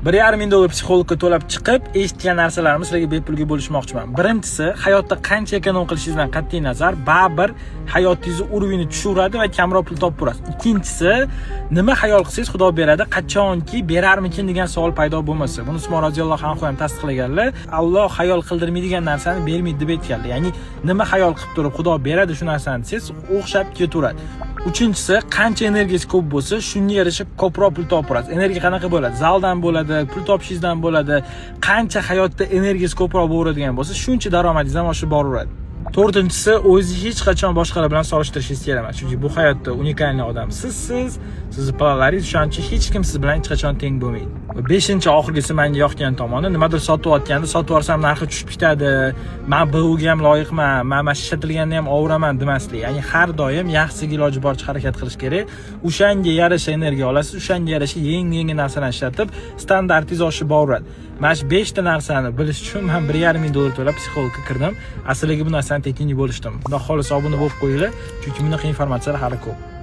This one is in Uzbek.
1,5 ming dollar psixologga to'lab chiqib, eshitgan narsalarimni sizlarga bepulga bo'lishmoqchiman. Birinchisi, hayotda qancha ekonom qilishingizdan qat'iy nazar, baribir hayotingizni urvini tushiradi va kamroq pul topib turasiz. Ikkinchisi, nima xayol qilsangiz Xudo beradi, qachonki berarmikin degan savol paydo bo'lmasa. Buni Usmon roziyallohu anhu ham tasdiqlaganlar. Alloh xayol qildirmaydigan narsani bermaydi deb aytganlar. Ya'ni nima xayol qilib turib Xudo beradi shu narsani desangiz, o'xshab ketaveradi. Uchinchisi, qancha energiyangiz ko'p bo'lsa, shunga yarasha ko'proq pul topib turasiz. Energiya qanaqa bo'ladi? Zaldan bo'ladi, pul topishingizdan bo'ladi. Qancha hayotda energiyangiz ko'proq bo'ladigan bo'lsa, shuncha daromadingiz ham oshib boraveradi. To'rtinchisi, o'zingizni hech qachon boshqalar bilan solishtirishingiz kerak emas. Chunki bu hayotda unikalniy odam sizsiz, sizning planlaringiz o'shancha hech kim siz bilan hech qachon teng bo'lmaydi. Va beshinchi, oxirgisi menga yoqgan tomoni, nimadir sotayotganda sotib yuborsam narxi tushib ketadi, men BUga ham loyiqman, men mana ishlatilganni ham ovuraman demaslik. Ya'ni har doim yaxshiga iloji boricha harakat qilish kerak. O'shanga yarasha energiya olasiz, o'shanga yarasha yangi narsalarni ishlatib, standartingiz oshib boraveradi. Mana shu 5 ta narsani bilish uchun men 1,5 ming dollar to'lab psixologga kirdim. Asliga bu narsani tekinga bo'lishdim. Xudo xolisa obuna bo'lib qo'yinglar, chunki bunaqa informatsiyalar hali ko'p.